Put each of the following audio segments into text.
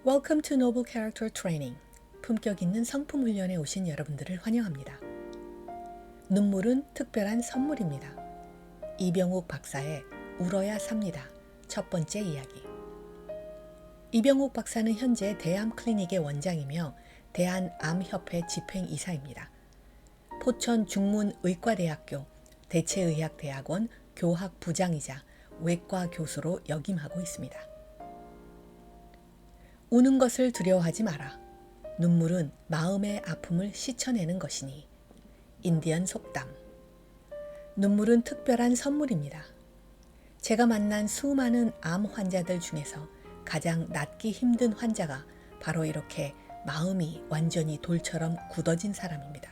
Welcome to Noble Character Training. 품격 있는 성품 훈련에 오신 여러분들을 환영합니다. 눈물은 특별한 선물입니다. 이병욱 박사의 울어야 삽니다. 첫 번째 이야기. 이병욱 박사는 현재 대암 클리닉의 원장이며 대한암협회 집행이사입니다. 포천 중문의과대학교 대체의학대학원 교학부장이자 외과 교수로 역임하고 있습니다. 우는 것을 두려워하지 마라. 눈물은 마음의 아픔을 씻어내는 것이니. 인디언 속담. 눈물은 특별한 선물입니다. 제가 만난 수많은 암 환자들 중에서 가장 낫기 힘든 환자가 바로 이렇게 마음이 완전히 돌처럼 굳어진 사람입니다.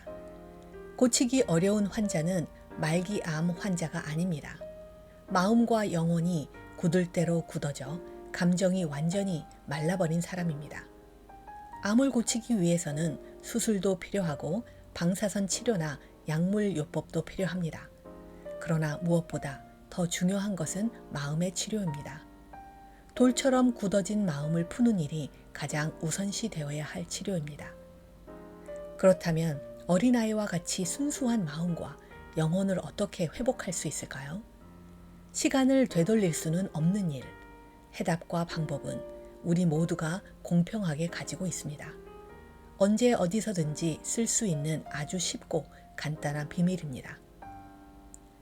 고치기 어려운 환자는 말기암 환자가 아닙니다. 마음과 영혼이 굳을 대로 굳어져 감정이 완전히 말라버린 사람입니다. 암을 고치기 위해서는 수술도 필요하고 방사선 치료나 약물 요법도 필요합니다. 그러나 무엇보다 더 중요한 것은 마음의 치료입니다. 돌처럼 굳어진 마음을 푸는 일이 가장 우선시 되어야 할 치료입니다. 그렇다면 어린아이와 같이 순수한 마음과 영혼을 어떻게 회복할 수 있을까요? 시간을 되돌릴 수는 없는 일. 해답과 방법은 우리 모두가 공평하게 가지고 있습니다. 언제 어디서든지 쓸 수 있는 아주 쉽고 간단한 비밀입니다.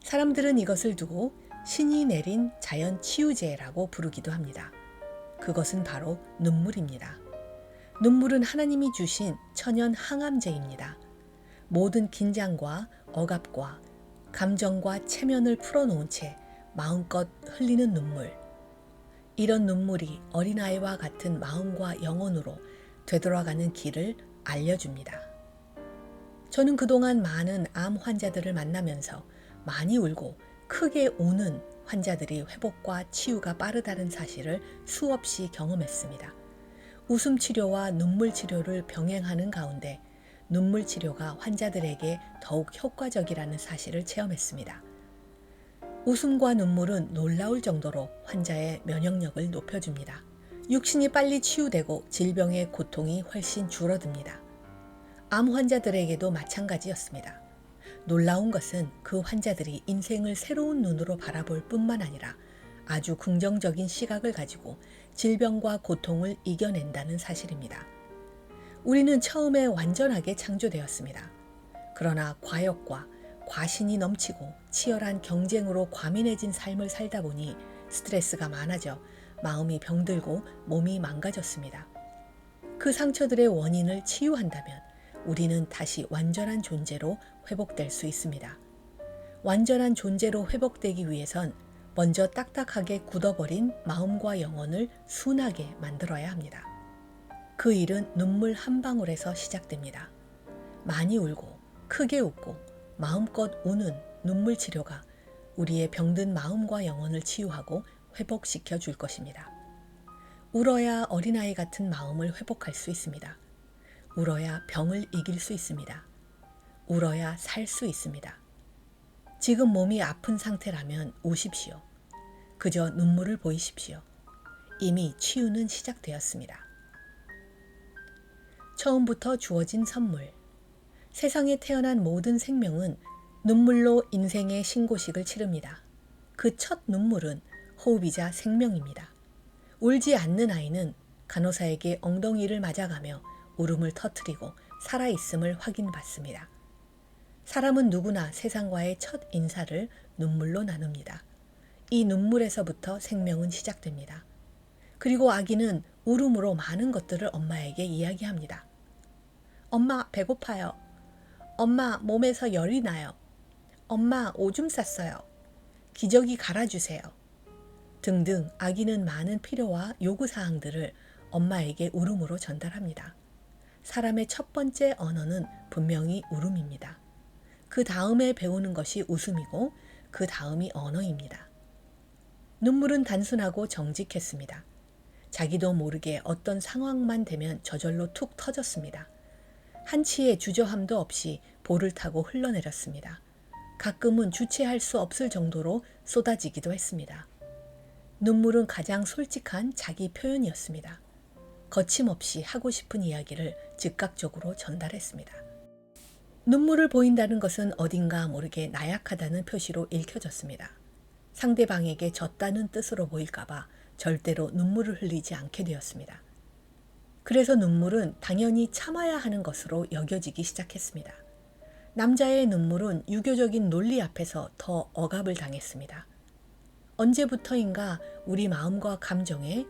사람들은 이것을 두고 신이 내린 자연 치유제라고 부르기도 합니다. 그것은 바로 눈물입니다. 눈물은 하나님이 주신 천연 항암제입니다. 모든 긴장과 억압과 감정과 체면을 풀어놓은 채 마음껏 흘리는 눈물. 이런 눈물이 어린아이와 같은 마음과 영혼으로 되돌아가는 길을 알려줍니다. 저는 그동안 많은 암 환자들을 만나면서 많이 울고 크게 우는 환자들이 회복과 치유가 빠르다는 사실을 수없이 경험했습니다. 웃음 치료와 눈물 치료를 병행하는 가운데 눈물 치료가 환자들에게 더욱 효과적이라는 사실을 체험했습니다. 웃음과 눈물은 놀라울 정도로 환자의 면역력을 높여줍니다. 육신이 빨리 치유되고 질병의 고통이 훨씬 줄어듭니다. 암 환자들에게도 마찬가지였습니다. 놀라운 것은 그 환자들이 인생을 새로운 눈으로 바라볼 뿐만 아니라 아주 긍정적인 시각을 가지고 질병과 고통을 이겨낸다는 사실입니다. 우리는 처음에 완전하게 창조되었습니다. 그러나 과욕과 과신이 넘치고 치열한 경쟁으로 과민해진 삶을 살다 보니 스트레스가 많아져 마음이 병들고 몸이 망가졌습니다. 그 상처들의 원인을 치유한다면 우리는 다시 완전한 존재로 회복될 수 있습니다. 완전한 존재로 회복되기 위해선 먼저 딱딱하게 굳어버린 마음과 영혼을 순하게 만들어야 합니다. 그 일은 눈물 한 방울에서 시작됩니다. 많이 울고 크게 웃고 마음껏 우는 눈물 치료가 우리의 병든 마음과 영혼을 치유하고 회복시켜 줄 것입니다. 울어야 어린아이 같은 마음을 회복할 수 있습니다. 울어야 병을 이길 수 있습니다. 울어야 살 수 있습니다. 지금 몸이 아픈 상태라면 우십시오. 그저 눈물을 보이십시오. 이미 치유는 시작되었습니다. 처음부터 주어진 선물. 세상에 태어난 모든 생명은 눈물로 인생의 신고식을 치릅니다. 그 첫 눈물은 호흡이자 생명입니다. 울지 않는 아이는 간호사에게 엉덩이를 맞아가며 울음을 터뜨리고 살아있음을 확인받습니다. 사람은 누구나 세상과의 첫 인사를 눈물로 나눕니다. 이 눈물에서부터 생명은 시작됩니다. 그리고 아기는 울음으로 많은 것들을 엄마에게 이야기합니다. 엄마, 배고파요. 엄마, 몸에서 열이 나요. 엄마, 오줌 쌌어요. 기저귀 갈아주세요. 등등 아기는 많은 필요와 요구사항들을 엄마에게 울음으로 전달합니다. 사람의 첫 번째 언어는 분명히 울음입니다. 그 다음에 배우는 것이 웃음이고 그 다음이 언어입니다. 눈물은 단순하고 정직했습니다. 자기도 모르게 어떤 상황만 되면 저절로 툭 터졌습니다. 한치의 주저함도 없이 볼을 타고 흘러내렸습니다. 가끔은 주체할 수 없을 정도로 쏟아지기도 했습니다. 눈물은 가장 솔직한 자기 표현이었습니다. 거침없이 하고 싶은 이야기를 즉각적으로 전달했습니다. 눈물을 보인다는 것은 어딘가 모르게 나약하다는 표시로 읽혀졌습니다. 상대방에게 졌다는 뜻으로 보일까봐 절대로 눈물을 흘리지 않게 되었습니다. 그래서 눈물은 당연히 참아야 하는 것으로 여겨지기 시작했습니다. 남자의 눈물은 유교적인 논리 앞에서 더 억압을 당했습니다. 언제부터인가 우리 마음과 감정에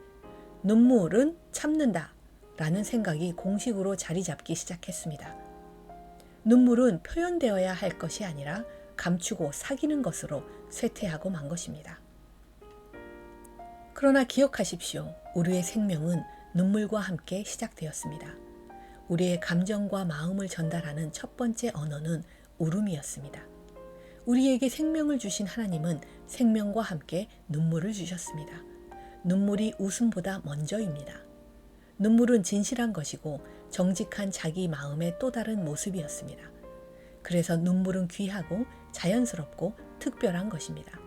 눈물은 참는다 라는 생각이 공식으로 자리 잡기 시작했습니다. 눈물은 표현되어야 할 것이 아니라 감추고 사귀는 것으로 쇠퇴하고 만 것입니다. 그러나 기억하십시오. 우리의 생명은 눈물과 함께 시작되었습니다. 우리의 감정과 마음을 전달하는 첫 번째 언어는 울음이었습니다. 우리에게 생명을 주신 하나님은 생명과 함께 눈물을 주셨습니다. 눈물이 웃음보다 먼저입니다. 눈물은 진실한 것이고 정직한 자기 마음의 또 다른 모습이었습니다. 그래서 눈물은 귀하고 자연스럽고 특별한 것입니다.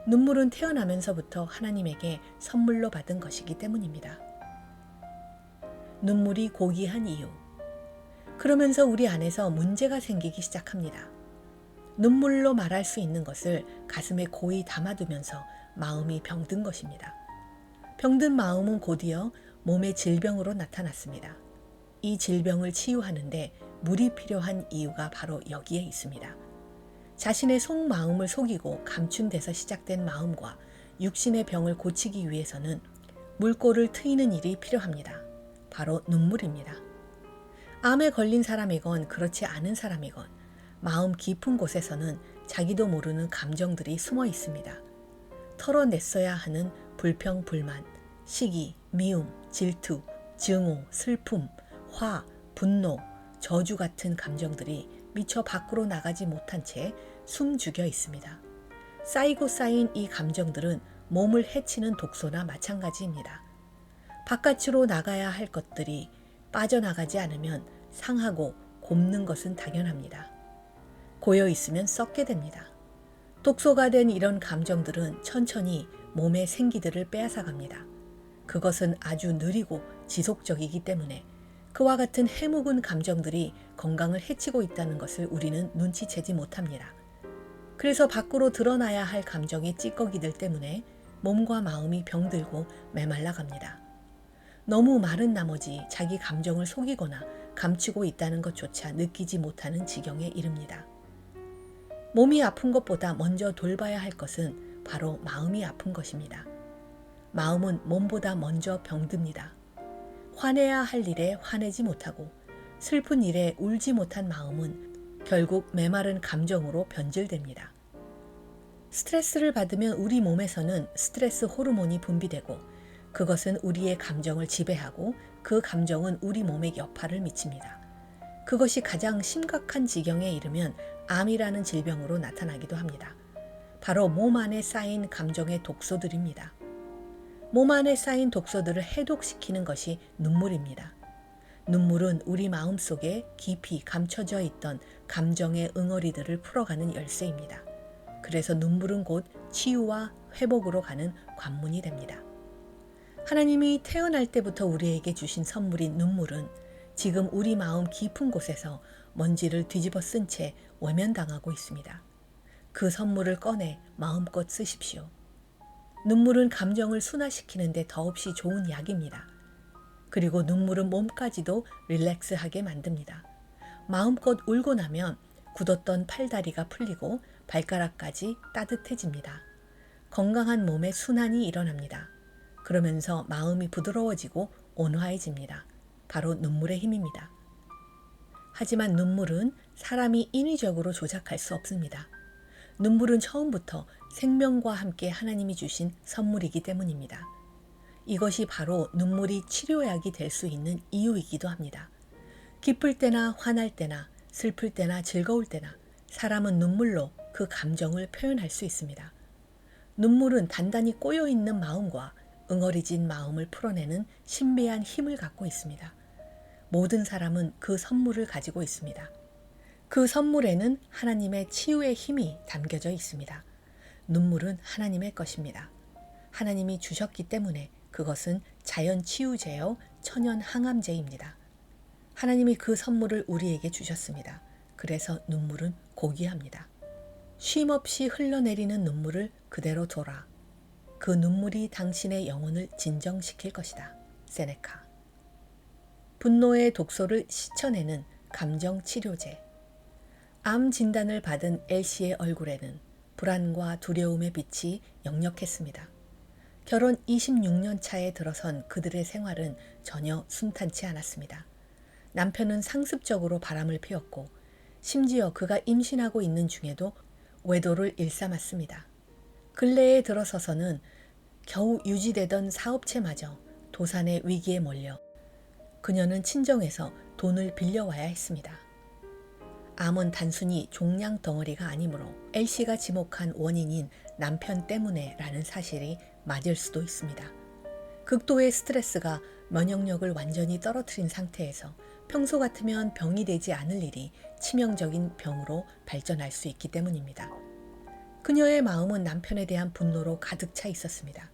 눈물은 태어나면서부터 하나님에게 선물로 받은 것이기 때문입니다. 눈물이 고귀한 이유. 그러면서 우리 안에서 문제가 생기기 시작합니다. 눈물로 말할 수 있는 것을 가슴에 고이 담아두면서 마음이 병든 것입니다. 병든 마음은 곧이어 몸의 질병으로 나타났습니다. 이 질병을 치유하는데 물이 필요한 이유가 바로 여기에 있습니다. 자신의 속마음을 속이고 감춘 데서 시작된 마음과 육신의 병을 고치기 위해서는 물꼬를 트이는 일이 필요합니다. 바로 눈물입니다. 암에 걸린 사람이건 그렇지 않은 사람이건 마음 깊은 곳에서는 자기도 모르는 감정들이 숨어 있습니다. 털어냈어야 하는 불평, 불만, 시기, 미움, 질투, 증오, 슬픔, 화, 분노, 저주 같은 감정들이 미처 밖으로 나가지 못한 채 숨죽여 있습니다. 쌓이고 쌓인 이 감정들은 몸을 해치는 독소나 마찬가지입니다. 바깥으로 나가야 할 것들이 빠져나가지 않으면 상하고 곪는 것은 당연합니다. 고여 있으면 썩게 됩니다. 독소가 된 이런 감정들은 천천히 몸의 생기들을 빼앗아갑니다. 그것은 아주 느리고 지속적이기 때문에 그와 같은 해묵은 감정들이 건강을 해치고 있다는 것을 우리는 눈치채지 못합니다. 그래서 밖으로 드러나야 할 감정의 찌꺼기들 때문에 몸과 마음이 병들고 메말라 갑니다. 너무 마른 나머지 자기 감정을 속이거나 감추고 있다는 것조차 느끼지 못하는 지경에 이릅니다. 몸이 아픈 것보다 먼저 돌봐야 할 것은 바로 마음이 아픈 것입니다. 마음은 몸보다 먼저 병듭니다. 화내야 할 일에 화내지 못하고 슬픈 일에 울지 못한 마음은 결국 메마른 감정으로 변질됩니다. 스트레스를 받으면 우리 몸에서는 스트레스 호르몬이 분비되고 그것은 우리의 감정을 지배하고 그 감정은 우리 몸에 여파를 미칩니다. 그것이 가장 심각한 지경에 이르면 암이라는 질병으로 나타나기도 합니다. 바로 몸 안에 쌓인 감정의 독소들입니다. 몸 안에 쌓인 독소들을 해독시키는 것이 눈물입니다. 눈물은 우리 마음속에 깊이 감춰져 있던 감정의 응어리들을 풀어가는 열쇠입니다. 그래서 눈물은 곧 치유와 회복으로 가는 관문이 됩니다. 하나님이 태어날 때부터 우리에게 주신 선물인 눈물은 지금 우리 마음 깊은 곳에서 먼지를 뒤집어 쓴 채 외면당하고 있습니다. 그 선물을 꺼내 마음껏 쓰십시오. 눈물은 감정을 순화시키는데 더없이 좋은 약입니다. 그리고 눈물은 몸까지도 릴렉스하게 만듭니다. 마음껏 울고 나면 굳었던 팔다리가 풀리고 발가락까지 따뜻해집니다. 건강한 몸의 순환이 일어납니다. 그러면서 마음이 부드러워지고 온화해집니다. 바로 눈물의 힘입니다. 하지만 눈물은 사람이 인위적으로 조작할 수 없습니다. 눈물은 처음부터 생명과 함께 하나님이 주신 선물이기 때문입니다. 이것이 바로 눈물이 치료약이 될 수 있는 이유이기도 합니다. 기쁠 때나 화날 때나 슬플 때나 즐거울 때나 사람은 눈물로 그 감정을 표현할 수 있습니다. 눈물은 단단히 꼬여있는 마음과 응어리진 마음을 풀어내는 신비한 힘을 갖고 있습니다. 모든 사람은 그 선물을 가지고 있습니다. 그 선물에는 하나님의 치유의 힘이 담겨져 있습니다. 눈물은 하나님의 것입니다. 하나님이 주셨기 때문에 그것은 자연 치유제요 천연 항암제입니다. 하나님이 그 선물을 우리에게 주셨습니다. 그래서 눈물은 고귀합니다. 쉼없이 흘러내리는 눈물을 그대로 둬라. 그 눈물이 당신의 영혼을 진정시킬 것이다. 세네카. 분노의 독소를 씻어내는 감정치료제. 암 진단을 받은 엘시의 얼굴에는 불안과 두려움의 빛이 역력했습니다. 결혼 26년 차에 들어선 그들의 생활은 전혀 순탄치 않았습니다. 남편은 상습적으로 바람을 피웠고 심지어 그가 임신하고 있는 중에도 외도를 일삼았습니다. 근래에 들어서서는 겨우 유지되던 사업체마저 도산의 위기에 몰려 그녀는 친정에서 돈을 빌려와야 했습니다. 암은 단순히 종양 덩어리가 아니므로 엘시가 지목한 원인인 남편 때문에라는 사실이 맞을 수도 있습니다. 극도의 스트레스가 면역력을 완전히 떨어뜨린 상태에서 평소 같으면 병이 되지 않을 일이 치명적인 병으로 발전할 수 있기 때문입니다. 그녀의 마음은 남편에 대한 분노로 가득 차 있었습니다.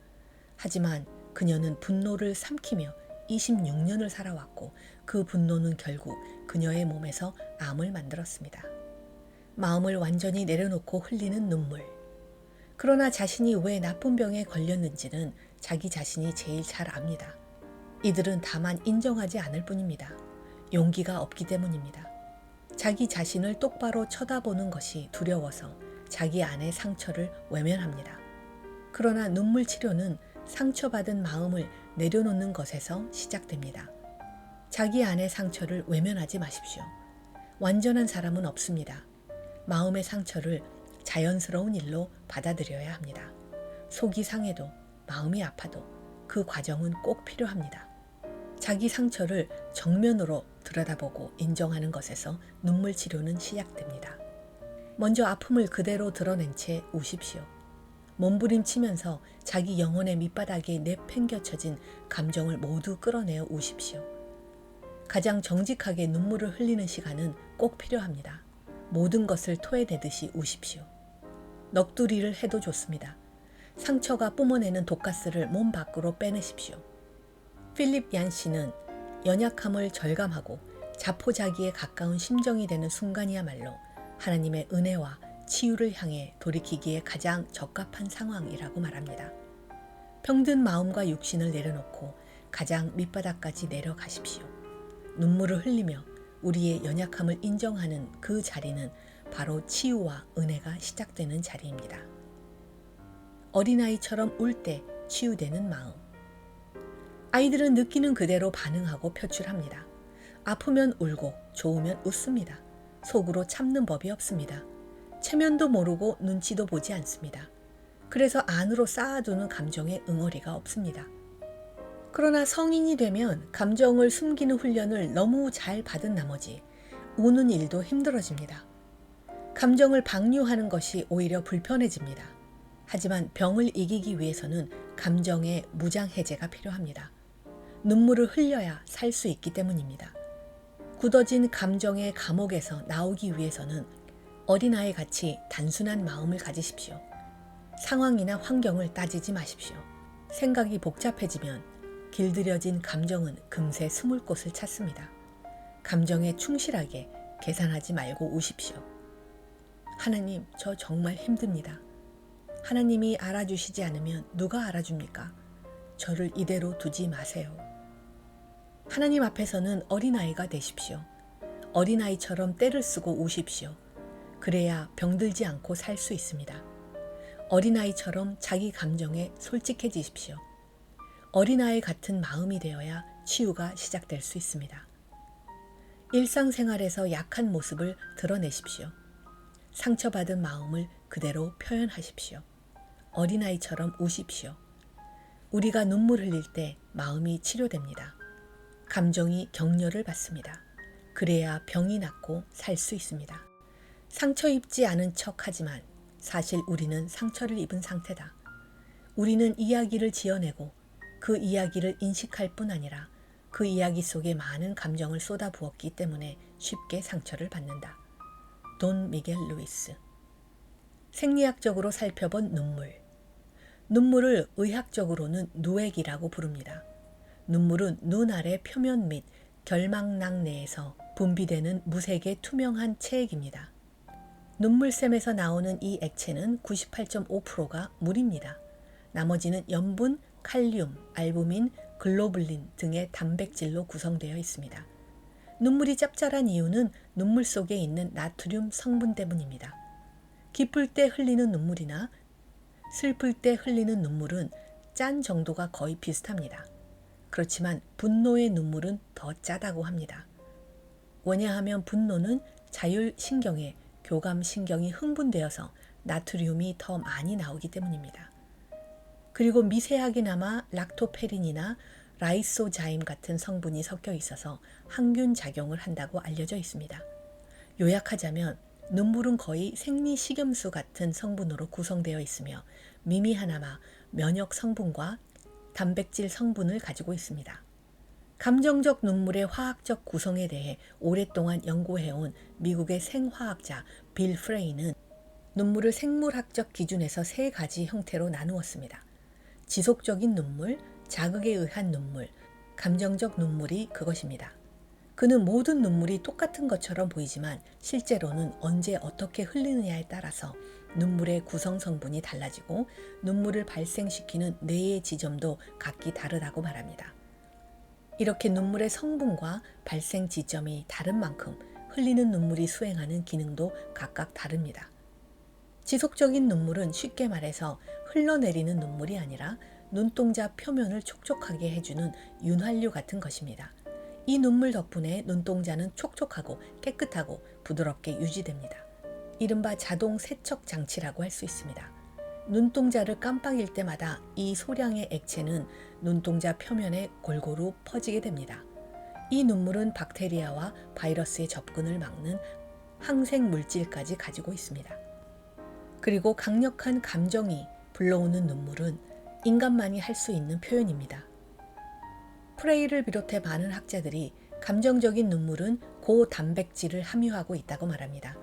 하지만 그녀는 분노를 삼키며 26년을 살아왔고 그 분노는 결국 그녀의 몸에서 암을 만들었습니다. 마음을 완전히 내려놓고 흘리는 눈물. 그러나 자신이 왜 나쁜 병에 걸렸는지는 자기 자신이 제일 잘 압니다. 이들은 다만 인정하지 않을 뿐입니다. 용기가 없기 때문입니다. 자기 자신을 똑바로 쳐다보는 것이 두려워서 자기 안의 상처를 외면합니다. 그러나 눈물 치료는 상처받은 마음을 내려놓는 것에서 시작됩니다. 자기 안의 상처를 외면하지 마십시오. 완전한 사람은 없습니다. 마음의 상처를 자연스러운 일로 받아들여야 합니다. 속이 상해도 마음이 아파도 그 과정은 꼭 필요합니다. 자기 상처를 정면으로 들여다보고 인정하는 것에서 눈물 치료는 시작됩니다. 먼저 아픔을 그대로 드러낸 채 우십시오. 몸부림치면서 자기 영혼의 밑바닥에 내팽겨쳐진 감정을 모두 끌어내어 우십시오. 가장 정직하게 눈물을 흘리는 시간은 꼭 필요합니다. 모든 것을 토해내듯이 우십시오. 넋두리를 해도 좋습니다. 상처가 뿜어내는 독가스를 몸 밖으로 빼내십시오. 필립 얀시는 연약함을 절감하고 자포자기에 가까운 심정이 되는 순간이야말로 하나님의 은혜와 치유를 향해 돌이키기에 가장 적합한 상황이라고 말합니다. 병든 마음과 육신을 내려놓고 가장 밑바닥까지 내려가십시오. 눈물을 흘리며 우리의 연약함을 인정하는 그 자리는 바로 치유와 은혜가 시작되는 자리입니다. 어린아이처럼 울 때 치유되는 마음. 아이들은 느끼는 그대로 반응하고 표출합니다. 아프면 울고 좋으면 웃습니다. 속으로 참는 법이 없습니다. 체면도 모르고 눈치도 보지 않습니다. 그래서 안으로 쌓아두는 감정에 응어리가 없습니다. 그러나 성인이 되면 감정을 숨기는 훈련을 너무 잘 받은 나머지 우는 일도 힘들어집니다. 감정을 방류하는 것이 오히려 불편해집니다. 하지만 병을 이기기 위해서는 감정의 무장해제가 필요합니다. 눈물을 흘려야 살 수 있기 때문입니다. 굳어진 감정의 감옥에서 나오기 위해서는 어린아이 같이 단순한 마음을 가지십시오. 상황이나 환경을 따지지 마십시오. 생각이 복잡해지면 길들여진 감정은 금세 숨을 곳을 찾습니다. 감정에 충실하게 계산하지 말고 우십시오. 하나님, 저 정말 힘듭니다. 하나님이 알아주시지 않으면 누가 알아줍니까? 저를 이대로 두지 마세요. 하나님 앞에서는 어린아이가 되십시오. 어린아이처럼 떼를 쓰고 우십시오. 그래야 병들지 않고 살 수 있습니다. 어린아이처럼 자기 감정에 솔직해지십시오. 어린아이 같은 마음이 되어야 치유가 시작될 수 있습니다. 일상생활에서 약한 모습을 드러내십시오. 상처받은 마음을 그대로 표현하십시오. 어린아이처럼 우십시오. 우리가 눈물 흘릴 때 마음이 치료됩니다. 감정이 격려를 받습니다. 그래야 병이 낫고 살 수 있습니다. 상처 입지 않은 척 하지만 사실 우리는 상처를 입은 상태다. 우리는 이야기를 지어내고 그 이야기를 인식할 뿐 아니라 그 이야기 속에 많은 감정을 쏟아부었기 때문에 쉽게 상처를 받는다. 돈 미겔 루이스. 생리학적으로 살펴본 눈물. 눈물을 의학적으로는 누액이라고 부릅니다. 눈물은 눈 아래 표면 및 결막낭 내에서 분비되는 무색의 투명한 체액입니다. 눈물샘에서 나오는 이 액체는 98.5%가 물입니다. 나머지는 염분, 칼륨, 알부민, 글로불린 등의 단백질로 구성되어 있습니다. 눈물이 짭짤한 이유는 눈물 속에 있는 나트륨 성분 때문입니다. 기쁠 때 흘리는 눈물이나 슬플 때 흘리는 눈물은 짠 정도가 거의 비슷합니다. 그렇지만 분노의 눈물은 더 짜다고 합니다. 왜냐하면 분노는 자율신경에 교감신경이 흥분되어서 나트륨이 더 많이 나오기 때문입니다. 그리고 미세하게나마 락토페린이나 라이소자임 같은 성분이 섞여 있어서 항균 작용을 한다고 알려져 있습니다. 요약하자면 눈물은 거의 생리식염수 같은 성분으로 구성되어 있으며 미미하나마 면역 성분과 단백질 성분을 가지고 있습니다. 감정적 눈물의 화학적 구성에 대해 오랫동안 연구해온 미국의 생화학자 빌 프레이는 눈물을 생물학적 기준에서 세 가지 형태로 나누었습니다. 지속적인 눈물, 자극에 의한 눈물, 감정적 눈물이 그것입니다. 그는 모든 눈물이 똑같은 것처럼 보이지만 실제로는 언제 어떻게 흘리느냐에 따라서 눈물의 구성 성분이 달라지고 눈물을 발생시키는 뇌의 지점도 각기 다르다고 말합니다. 이렇게 눈물의 성분과 발생 지점이 다른 만큼 흘리는 눈물이 수행하는 기능도 각각 다릅니다. 지속적인 눈물은 쉽게 말해서 흘러내리는 눈물이 아니라 눈동자 표면을 촉촉하게 해주는 윤활유 같은 것입니다. 이 눈물 덕분에 눈동자는 촉촉하고 깨끗하고 부드럽게 유지됩니다. 이른바 자동 세척 장치라고 할 수 있습니다. 눈동자를 깜빡일 때마다 이 소량의 액체는 눈동자 표면에 골고루 퍼지게 됩니다. 이 눈물은 박테리아와 바이러스의 접근을 막는 항생 물질까지 가지고 있습니다. 그리고 강력한 감정이 불러오는 눈물은 인간만이 할 수 있는 표현입니다. 프레이를 비롯해 많은 학자들이 감정적인 눈물은 고단백질을 함유하고 있다고 말합니다.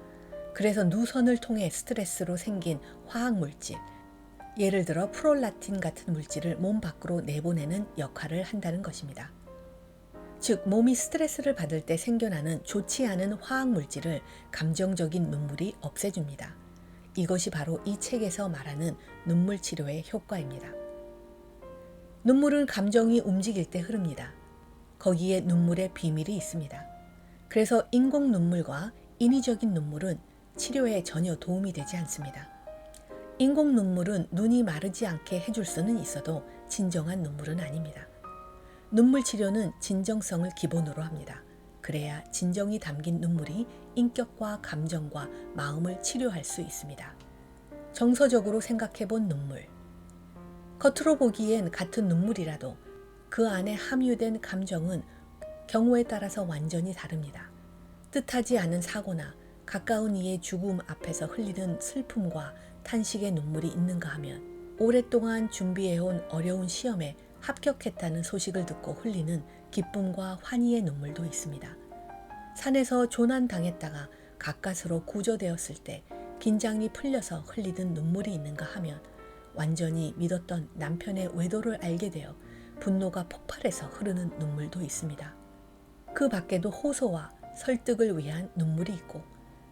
그래서 누선을 통해 스트레스로 생긴 화학물질, 예를 들어 프롤라틴 같은 물질을 몸 밖으로 내보내는 역할을 한다는 것입니다. 즉, 몸이 스트레스를 받을 때 생겨나는 좋지 않은 화학물질을 감정적인 눈물이 없애줍니다. 이것이 바로 이 책에서 말하는 눈물 치료의 효과입니다. 눈물은 감정이 움직일 때 흐릅니다. 거기에 눈물의 비밀이 있습니다. 그래서 인공 눈물과 인위적인 눈물은 치료에 전혀 도움이 되지 않습니다. 인공 눈물은 눈이 마르지 않게 해줄 수는 있어도 진정한 눈물은 아닙니다. 눈물 치료는 진정성을 기본으로 합니다. 그래야 진정이 담긴 눈물이 인격과 감정과 마음을 치료할 수 있습니다. 정서적으로 생각해본 눈물. 겉으로 보기엔 같은 눈물이라도 그 안에 함유된 감정은 경우에 따라서 완전히 다릅니다. 뜻하지 않은 사고나 가까운 이의 죽음 앞에서 흘리는 슬픔과 탄식의 눈물이 있는가 하면 오랫동안 준비해온 어려운 시험에 합격했다는 소식을 듣고 흘리는 기쁨과 환희의 눈물도 있습니다. 산에서 조난당했다가 가까스로 구조되었을 때 긴장이 풀려서 흘리던 눈물이 있는가 하면 완전히 믿었던 남편의 외도를 알게 되어 분노가 폭발해서 흐르는 눈물도 있습니다. 그 밖에도 호소와 설득을 위한 눈물이 있고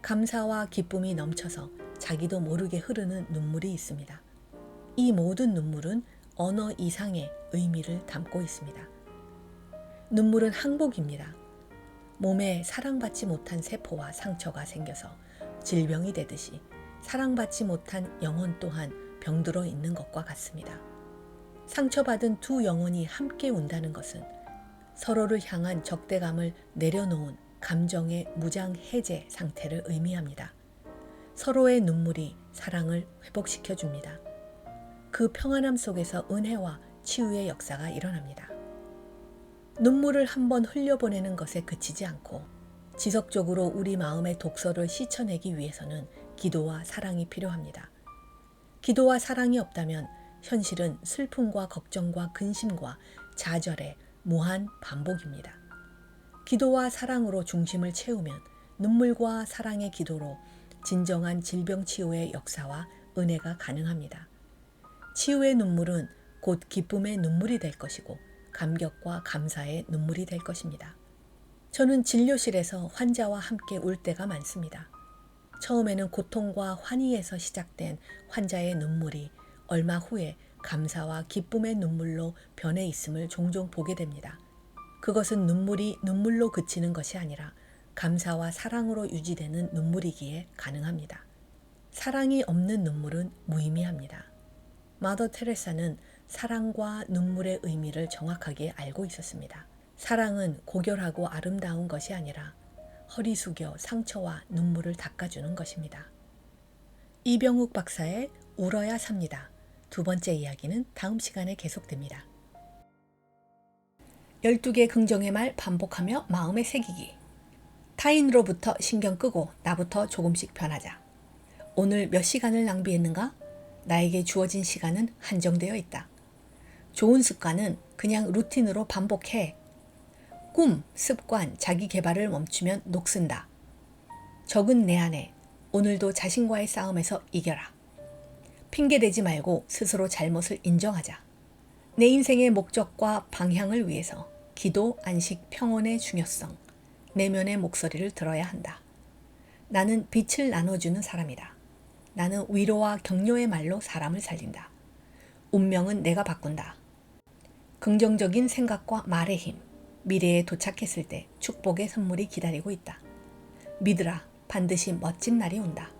감사와 기쁨이 넘쳐서 자기도 모르게 흐르는 눈물이 있습니다. 이 모든 눈물은 언어 이상의 의미를 담고 있습니다. 눈물은 항복입니다. 몸에 사랑받지 못한 세포와 상처가 생겨서 질병이 되듯이 사랑받지 못한 영혼 또한 병들어 있는 것과 같습니다. 상처받은 두 영혼이 함께 운다는 것은 서로를 향한 적대감을 내려놓은 감정의 무장 해제 상태를 의미합니다. 서로의 눈물이 사랑을 회복시켜줍니다. 그 평안함 속에서 은혜와 치유의 역사가 일어납니다. 눈물을 한번 흘려보내는 것에 그치지 않고 지속적으로 우리 마음의 독소를 씻어내기 위해서는 기도와 사랑이 필요합니다. 기도와 사랑이 없다면 현실은 슬픔과 걱정과 근심과 좌절의 무한 반복입니다. 기도와 사랑으로 중심을 채우면 눈물과 사랑의 기도로 진정한 질병 치유의 역사와 은혜가 가능합니다. 치유의 눈물은 곧 기쁨의 눈물이 될 것이고 감격과 감사의 눈물이 될 것입니다. 저는 진료실에서 환자와 함께 울 때가 많습니다. 처음에는 고통과 환희에서 시작된 환자의 눈물이 얼마 후에 감사와 기쁨의 눈물로 변해 있음을 종종 보게 됩니다. 그것은 눈물이 눈물로 그치는 것이 아니라 감사와 사랑으로 유지되는 눈물이기에 가능합니다. 사랑이 없는 눈물은 무의미합니다. 마더 테레사는 사랑과 눈물의 의미를 정확하게 알고 있었습니다. 사랑은 고결하고 아름다운 것이 아니라 허리 숙여 상처와 눈물을 닦아주는 것입니다. 이병욱 박사의 울어야 삽니다. 두 번째 이야기는 다음 시간에 계속됩니다. 12개 긍정의 말 반복하며 마음에 새기기. 타인으로부터 신경 끄고 나부터 조금씩 변하자. 오늘 몇 시간을 낭비했는가? 나에게 주어진 시간은 한정되어 있다. 좋은 습관은 그냥 루틴으로 반복해. 꿈, 습관, 자기 개발을 멈추면 녹슨다. 적은 내 안에 오늘도 자신과의 싸움에서 이겨라. 핑계대지 말고 스스로 잘못을 인정하자. 내 인생의 목적과 방향을 위해서 기도, 안식, 평온의 중요성, 내면의 목소리를 들어야 한다. 나는 빛을 나눠주는 사람이다. 나는 위로와 격려의 말로 사람을 살린다. 운명은 내가 바꾼다. 긍정적인 생각과 말의 힘, 미래에 도착했을 때 축복의 선물이 기다리고 있다. 믿으라, 반드시 멋진 날이 온다.